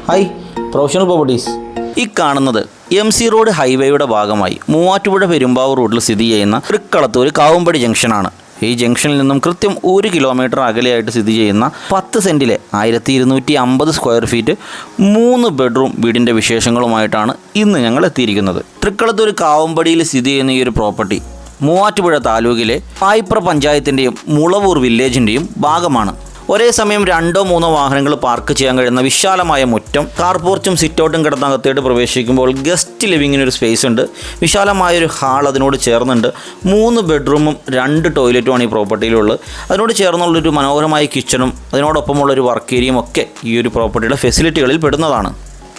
Hi professional properties. ഈ കാണുന്നത് MC road ഹൈവേയുടെ ഭാഗമായി മൂവാറ്റുപുഴ പെരുമ്പാവൂർ റൂട്ടിൽ സ്ഥിതി ചെയ്യുന്ന തൃക്കളത്തൂർ കാവുമ്പടി ജംഗ്ഷനാണ്. ഈ ജംഗ്ഷനിൽ നിന്നും കൃത്യം 1 കിലോമീറ്റർ അകലെയായിട്ട് സ്ഥിതി ചെയ്യുന്ന 10 സെൻറ്റിലെ 1250 സ്ക്വയർ ഫീറ്റ് 3 ബെഡ്റൂം വീടിൻ്റെ വിശേഷങ്ങളുമായിട്ടാണ് ഇന്ന് ഞങ്ങൾ എത്തിയിരിക്കുന്നത്. തൃക്കളത്തൂർ കാവുമ്പടിയിൽ സ്ഥിതി ചെയ്യുന്ന ഈ ഒരു പ്രോപ്പർട്ടി മൂവാറ്റുപുഴ താലൂക്കിലെ പായിപ്ര പഞ്ചായത്തിൻ്റെയും മുളവൂർ വില്ലേജിൻ്റെയും ഭാഗമാണ്. ഒരേ സമയം 2-3 വാഹനങ്ങൾ പാർക്ക് ചെയ്യാൻ കഴിയുന്ന വിശാലമായ മുറ്റം, കാർ പോർച്ചും സിറ്റൗട്ടും കിടന്നകത്തേട്ട് പ്രവേശിക്കുമ്പോൾ ഗസ്റ്റ് ലിവിങ്ങിനൊരു സ്പേസ് ഉണ്ട്. വിശാലമായൊരു ഹാൾ അതിനോട് ചേർന്നുണ്ട്. 3 ബെഡ്റൂമും 2 ടോയ്ലറ്റുമാണ് ഈ പ്രോപ്പർട്ടിയിലുള്ളത്. അതിനോട് ചേർന്നുള്ളൊരു മനോഹരമായ കിച്ചണും അതിനോടൊപ്പമുള്ളൊരു വർക്ക് ഏരിയയും ഒക്കെ ഈ ഒരു പ്രോപ്പർട്ടിയുടെ ഫെസിലിറ്റികളിൽ പെടുന്നതാണ്.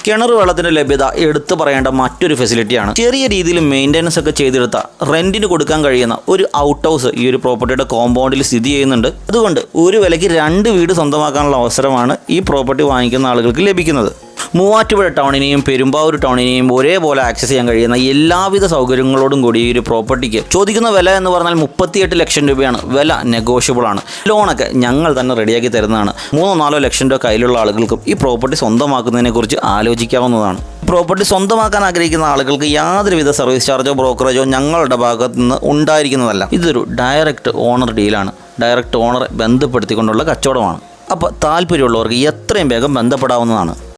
കിണർ വെള്ളത്തിൻ്റെ ലഭ്യത എടുത്തു പറയേണ്ട മറ്റൊരു ഫെസിലിറ്റിയാണ്. ചെറിയ രീതിയിൽ മെയിൻ്റനൻസ് ഒക്കെ ചെയ്തെടുത്ത റെൻറ്റിന് കൊടുക്കാൻ കഴിയുന്ന ഒരു ഔട്ട് ഹൗസ് ഈ ഒരു പ്രോപ്പർട്ടിയുടെ കോമ്പൗണ്ടിൽ സ്ഥിതി ചെയ്യുന്നുണ്ട്. അതുകൊണ്ട് ഒരു വിലയ്ക്ക് 2 വീട് സ്വന്തമാക്കാനുള്ള അവസരമാണ് ഈ പ്രോപ്പർട്ടി വാങ്ങിക്കുന്ന ആളുകൾക്ക് ലഭിക്കുന്നത്. മൂവാറ്റുപുഴ ടൗണിനെയും പെരുമ്പാവൂർ ടൗണിനെയും ഒരേപോലെ ആക്സസ് ചെയ്യാൻ കഴിയുന്ന എല്ലാവിധ സൗകര്യങ്ങളോടും കൂടി ഈ ഒരു പ്രോപ്പർട്ടിക്ക് ചോദിക്കുന്ന വില എന്ന് പറഞ്ഞാൽ 38 ലക്ഷം രൂപയാണ്. വില നെഗോഷ്യബിൾ ആണ്. ലോണൊക്കെ ഞങ്ങൾ തന്നെ റെഡിയാക്കി തരുന്നതാണ്. 3-4 ലക്ഷം രൂപ കയ്യിലുള്ള ആളുകൾക്കും ഈ പ്രോപ്പർട്ടി സ്വന്തമാക്കുന്നതിനെക്കുറിച്ച് ആലോചിക്കാവുന്നതാണ്. പ്രോപ്പർട്ടി സ്വന്തമാക്കാൻ ആഗ്രഹിക്കുന്ന ആളുകൾക്ക് യാതൊരുവിധ സർവീസ് ചാർജോ ബ്രോക്കറേജോ ഞങ്ങളുടെ ഭാഗത്തു നിന്ന് ഉണ്ടായിരിക്കുന്നതല്ല. ഇതൊരു ഡയറക്റ്റ് ഓണർ ഡീലാണ്. ഡയറക്റ്റ് ഓണറെ ബന്ധപ്പെടുത്തിക്കൊണ്ടുള്ള കച്ചവടമാണ്. അപ്പോൾ താല്പര്യമുള്ളവർക്ക് എത്രയും വേഗം ബന്ധപ്പെടാവുന്നതാണ്.